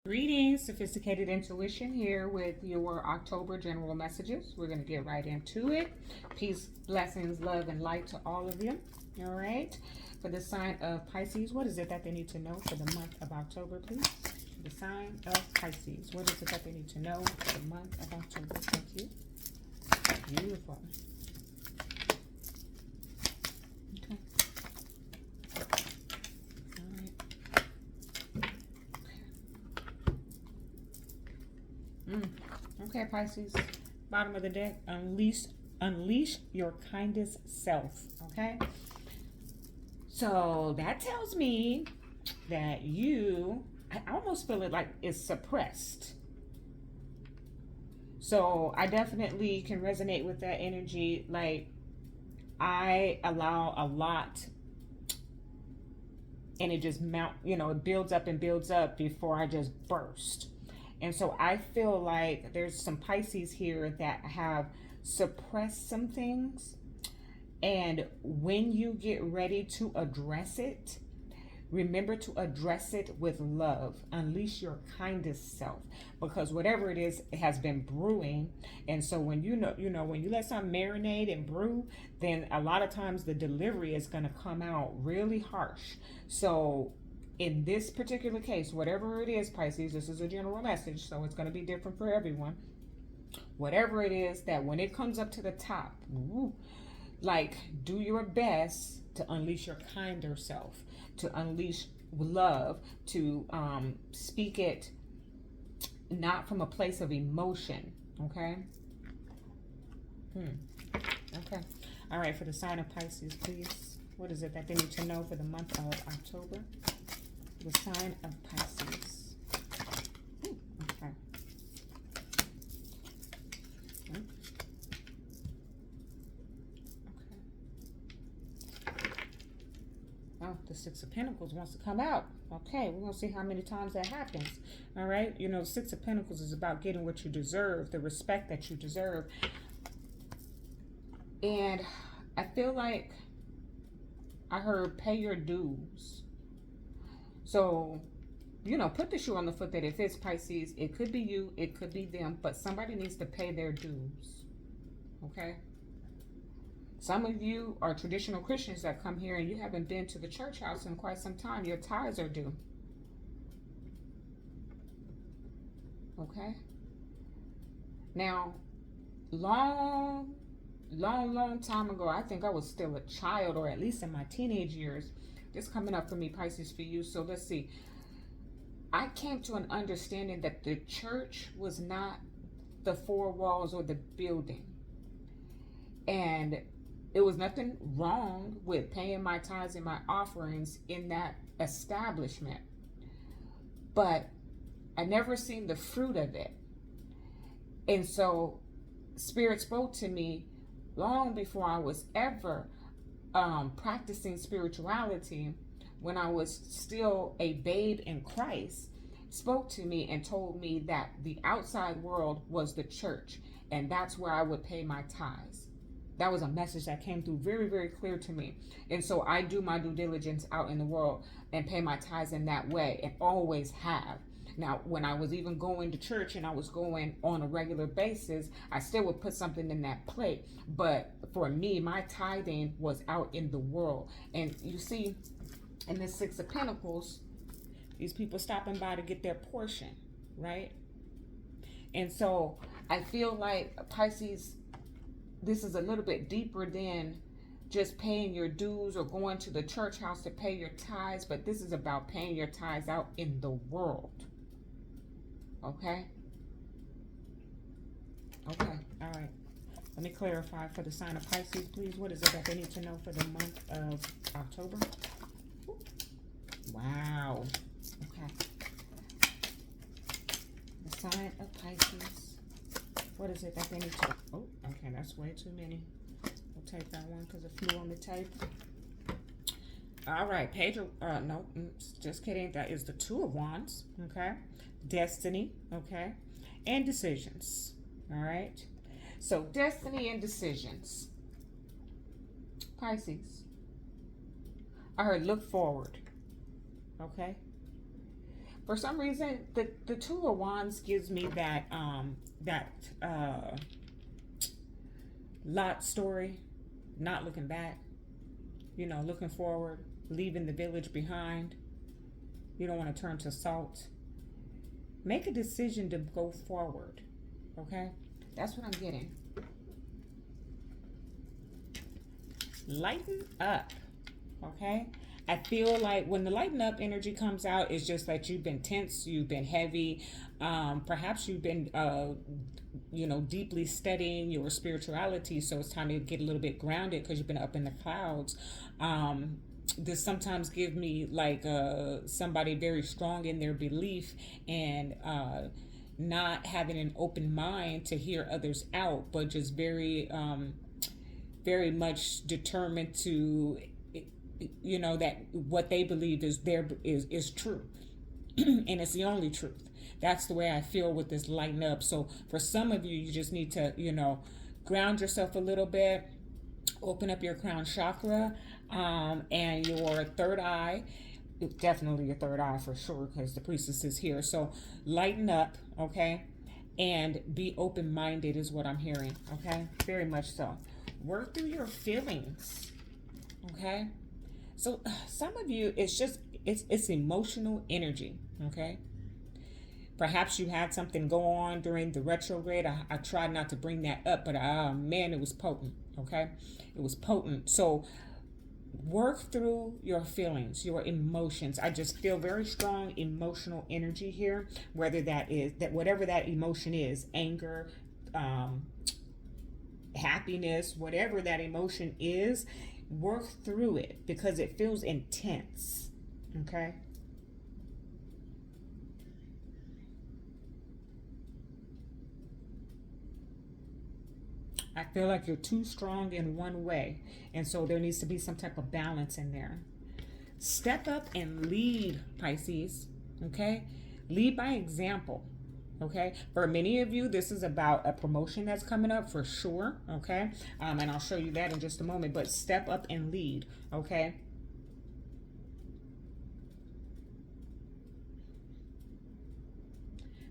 Greetings, Sophisticated Intuition here with your October general messages. We're going to get right into it. Peace, blessings, love, and light to all of you. All right. For the sign of Pisces, what is it that they need to know for the month of October, please? The sign of Pisces, what is it that they need to know for the month of October? Thank you. Beautiful. Okay. Okay, Pisces, bottom of the deck, unleash your kindest self, okay? So that tells me that I almost feel it like it's suppressed. So I definitely can resonate with that energy. Like, I allow a lot and it just it builds up and builds up before I just burst. And so I feel like there's some Pisces here that have suppressed some things. And when you get ready to address it, remember to address it with love. Unleash your kindest self, because whatever it is, it has been brewing. And so when when you let something marinate and brew, then a lot of times the delivery is going to come out really harsh. So in this particular case, whatever it is, Pisces, this is a general message, so it's going to be different for everyone. Whatever it is, that when it comes up to the top, do your best to unleash your kinder self, to unleash love, to speak it not from a place of emotion, okay? Okay. All right, for the sign of Pisces, please. What is it that they need to know for the month of October? The sign of Pisces. Okay. Oh, the Six of Pentacles wants to come out. Okay, we're going to see how many times that happens. All right. Six of Pentacles is about getting what you deserve, the respect that you deserve. And I feel like I heard pay your dues. So, put the shoe on the foot that if it's Pisces, it could be you, it could be them, but somebody needs to pay their dues. Okay? Some of you are traditional Christians that come here and you haven't been to the church house in quite some time. Your tithes are due. Okay? Now, long time ago, I think I was still a child, or at least in my teenage years. This coming up for me, Pisces, for you. So let's see. I came to an understanding that the church was not the four walls or the building. And it was nothing wrong with paying my tithes and my offerings in that establishment. But I never seen the fruit of it. And so Spirit spoke to me long before I was ever practicing spirituality, when I was still a babe in Christ, spoke to me and told me that the outside world was the church, and that's where I would pay my tithes. That was a message that came through very, very clear to me. And so I do my due diligence out in the world and pay my tithes in that way, and always have. Now, when I was even going to church and I was going on a regular basis, I still would put something in that plate. But for me, my tithing was out in the world. And you see, in this Six of Pentacles, these people stopping by to get their portion, right? And so I feel like, Pisces, this is a little bit deeper than just paying your dues or going to the church house to pay your tithes, but this is about paying your tithes out in the world. Okay? Okay, all right. Let me clarify for the sign of Pisces, please. What is it that they need to know for the month of October? Wow. Okay. The sign of Pisces. What is it that they need to... Oh, okay, that's way too many. We'll take that one because it flew on the tape. All right, Pedro. No, just kidding. That is the Two of Wands. Okay. Destiny. Okay. And decisions. All right. So, destiny and decisions. Pisces. I heard look forward. Okay. For some reason, the Two of Wands gives me that Lot story, not looking back, looking forward, leaving the village behind. You don't want to turn to salt. Make a decision to go forward. Okay? That's what I'm getting. Lighten up. Okay? I feel like when the lighten up energy comes out, it's just that you've been tense, you've been heavy. Perhaps you've been, deeply studying your spirituality. So it's time to get a little bit grounded because you've been up in the clouds. This sometimes give me like somebody very strong in their belief and not having an open mind to hear others out, but just very very much determined to that what they believe is true and it's the only truth. That's the way I feel with this lighten up. So for some of you, you just need to ground yourself a little bit, open up your crown chakra, and your third eye. Definitely your third eye for sure, because the priestess is here. So lighten up, okay, and be open-minded is what I'm hearing. Okay, very much so. Work through your feelings. Okay, so some of you, it's emotional energy. Okay, perhaps you had something go on during the retrograde. I tried not to bring that up, but man, it was potent. Okay, it was potent. So work through your feelings, your emotions. I just feel very strong emotional energy here, whether whatever that emotion is, anger, happiness, whatever that emotion is, work through it because it feels intense. Okay? I feel like you're too strong in one way, and so there needs to be some type of balance in there. Step up and lead, Pisces. Okay? Lead by example. Okay, for many of you, this is about a promotion that's coming up for sure. Okay, and I'll show you that in just a moment. But step up and lead. Okay.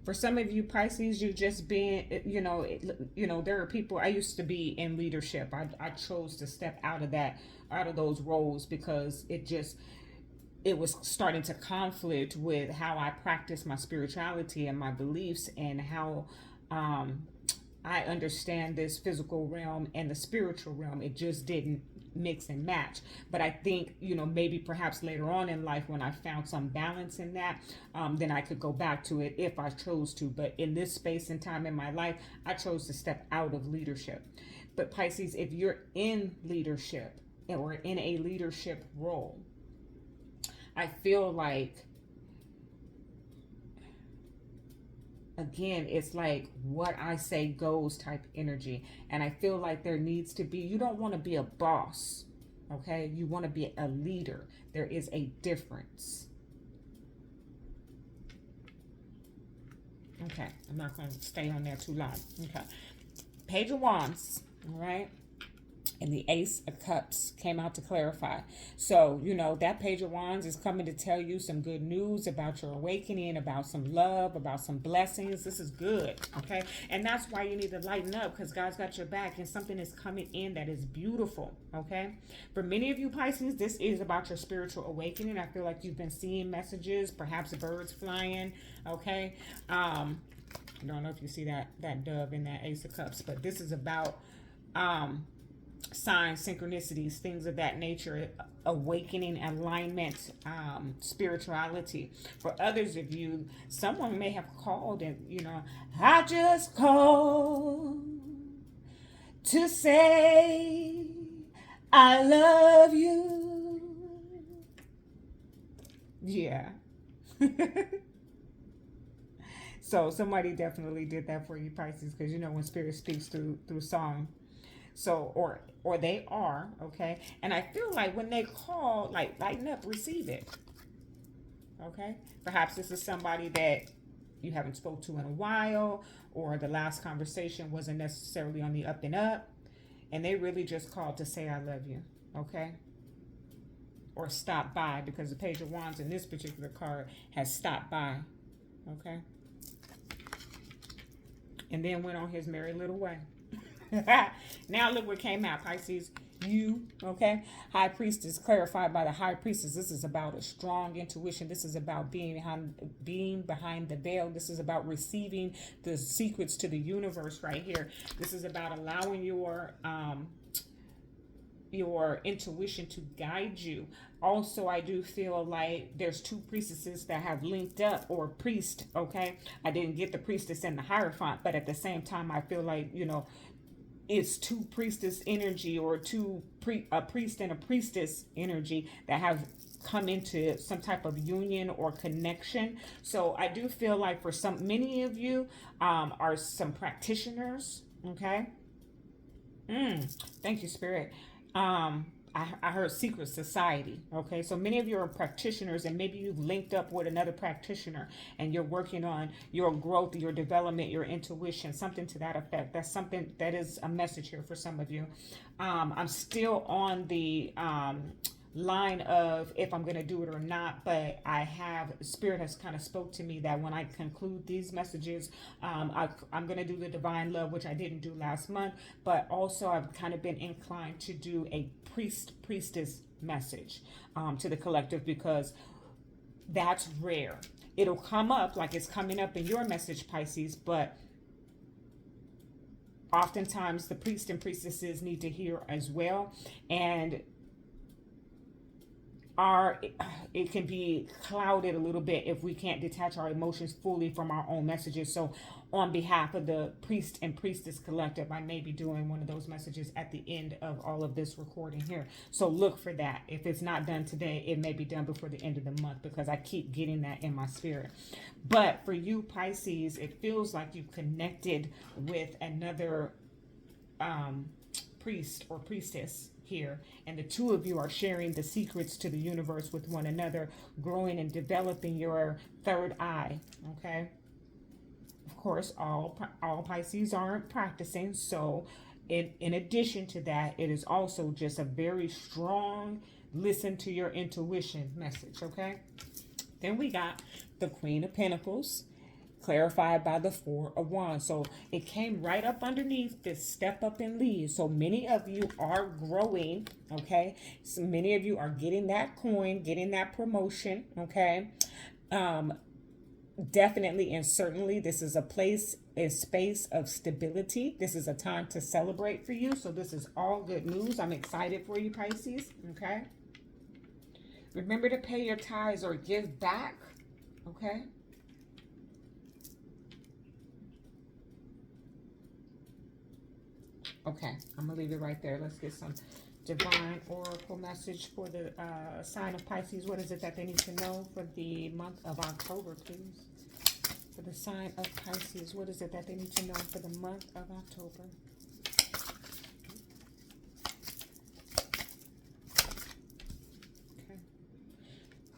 For some of you Pisces, you just been, there are people. I used to be in leadership. I chose to step out of those roles because it was starting to conflict with how I practice my spirituality and my beliefs and how I understand this physical realm and the spiritual realm. It just didn't mix and match. But I think, maybe perhaps later on in life when I found some balance in that, then I could go back to it if I chose to. But in this space and time in my life, I chose to step out of leadership. But Pisces, if you're in leadership or in a leadership role, I feel like, again, it's like what I say goes type energy. And I feel like there needs to be, you don't want to be a boss, okay? You want to be a leader. There is a difference. Okay, I'm not going to stay on there too long. Okay, Page of Wands, all right? And the Ace of Cups came out to clarify. So, that Page of Wands is coming to tell you some good news about your awakening, about some love, about some blessings. This is good, okay? And that's why you need to lighten up, because God's got your back and something is coming in that is beautiful, okay? For many of you Pisces, this is about your spiritual awakening. I feel like you've been seeing messages, perhaps birds flying, okay? I don't know if you see that dove in that Ace of Cups, but this is about signs, synchronicities, things of that nature, awakening, alignment, spirituality. For others of you, someone may have called and, I just called to say I love you. Yeah. So somebody definitely did that for you, Pisces, because when Spirit speaks through song. So, or they are, okay? And I feel like when they call, like, lighten up, receive it, okay? Perhaps this is somebody that you haven't spoke to in a while, or the last conversation wasn't necessarily on the up and up, and they really just called to say I love you, okay? or stopped by, because the Page of Wands in this particular card has stopped by. Okay. And then went on his merry little way. Now look what came out, Pisces. You, okay? High Priestess, clarified by the High Priestess. This is about a strong intuition. This is about being behind the veil. This is about receiving the secrets to the universe right here. This is about allowing your intuition to guide you. Also, I do feel like there's two priestesses that have linked up, or priest, okay? I didn't get the priestess and the Hierophant, but at the same time, I feel like, you know, it's two priestess energy, or a priest and a priestess energy that have come into some type of union or connection. So I do feel like for many of you are some practitioners, okay? Thank you, Spirit. I heard secret society. Okay, so many of you are practitioners, and maybe you've linked up with another practitioner and you're working on your growth, your development, your intuition, something to that effect. That's something that is a message here for some of you. I'm still on the line of if I'm going to do it or not, but Spirit has kind of spoke to me that when I conclude these messages, I'm going to do the divine love, which I didn't do last month, but also I've kind of been inclined to do a priestess message to the collective, because that's rare. It'll come up like it's coming up in your message, Pisces, but oftentimes the priest and priestesses need to hear as well. And it can be clouded a little bit if we can't detach our emotions fully from our own messages. So on behalf of the priest and priestess collective, I may be doing one of those messages at the end of all of this recording here. So look for that. If it's not done today, it may be done before the end of the month, because I keep getting that in my spirit. But for you, Pisces, it feels like you've connected with another priest or priestess here, and the two of you are sharing the secrets to the universe with one another, growing and developing your third eye. Okay, of course, all Pisces aren't practicing, so in addition to that, it is also just a very strong listen to your intuition message. Okay, then we got the Queen of Pentacles, clarified by the Four of Wands. So it came right up underneath this step up and lead. So many of you are growing, okay? So many of you are getting that coin, getting that promotion, okay? Definitely and certainly this is a space of stability. This is a time to celebrate for you. So this is all good news. I'm excited for you, Pisces, okay? Remember to pay your tithes or give back, okay? Okay, I'm going to leave it right there. Let's get some divine oracle message for the sign of Pisces. What is it that they need to know for the month of October, please? For the sign of Pisces, what is it that they need to know for the month of October?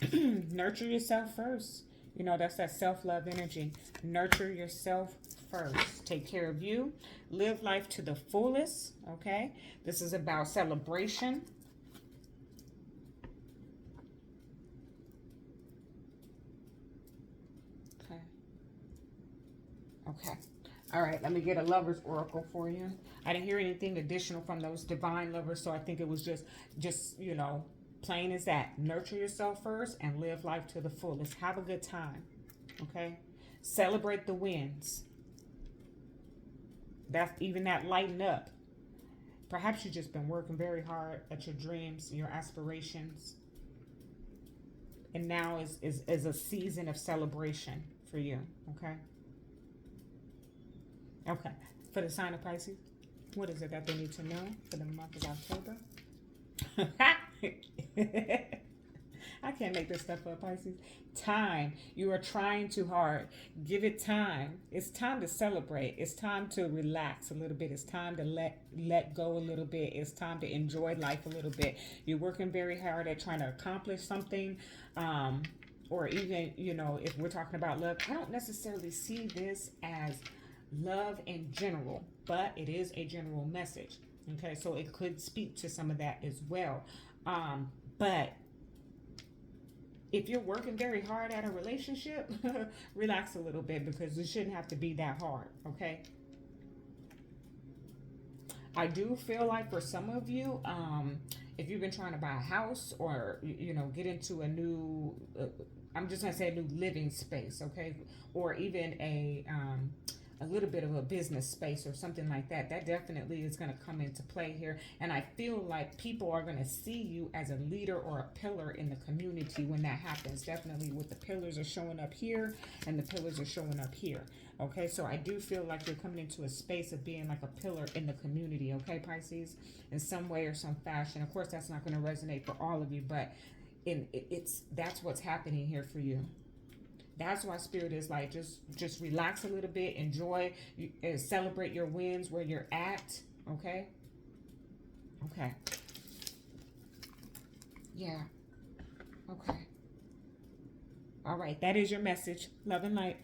Okay. Nurture yourself first. You know, that's that self-love energy. Nurture yourself first. Take care of you. Live life to the fullest, okay? This is about celebration. Okay. Okay. All right, let me get a lover's oracle for you. I didn't hear anything additional from those divine lovers, so I think it was just you know, plain as that. Nurture yourself first and live life to the fullest. Have a good time, okay? Celebrate the wins. That's even that lighten up. Perhaps you've just been working very hard at your dreams, your aspirations. And now is a season of celebration for you, okay? Okay. For the sign of Pisces, what is it that they need to know for the month of October? I can't make this stuff up, Pisces. Time. You are trying too hard. Give it time. It's time to celebrate. It's time to relax a little bit. It's time to let go a little bit. It's time to enjoy life a little bit. You're working very hard at trying to accomplish something. Or even, you know, if we're talking about love, I don't necessarily see this as love in general, but it is a general message. Okay, so it could speak to some of that as well. But If you're working very hard at a relationship, relax a little bit, because it shouldn't have to be that hard, okay? I do feel like for some of you, if you've been trying to buy a house, or get into a new, I'm just gonna say a new living space, okay, or even a little bit of a business space or something like that, that definitely is going to come into play here. And I feel like people are going to see you as a leader or a pillar in the community when that happens. Definitely with the pillars are showing up here and the pillars are showing up here. Okay, so I do feel like you're coming into a space of being like a pillar in the community, okay, Pisces, in some way or some fashion. Of course, that's not going to resonate for all of you, but that's what's happening here for you. That's why Spirit is like, just relax a little bit, enjoy, celebrate your wins where you're at, okay? Okay. Yeah. Okay. All right, that is your message. Love and light.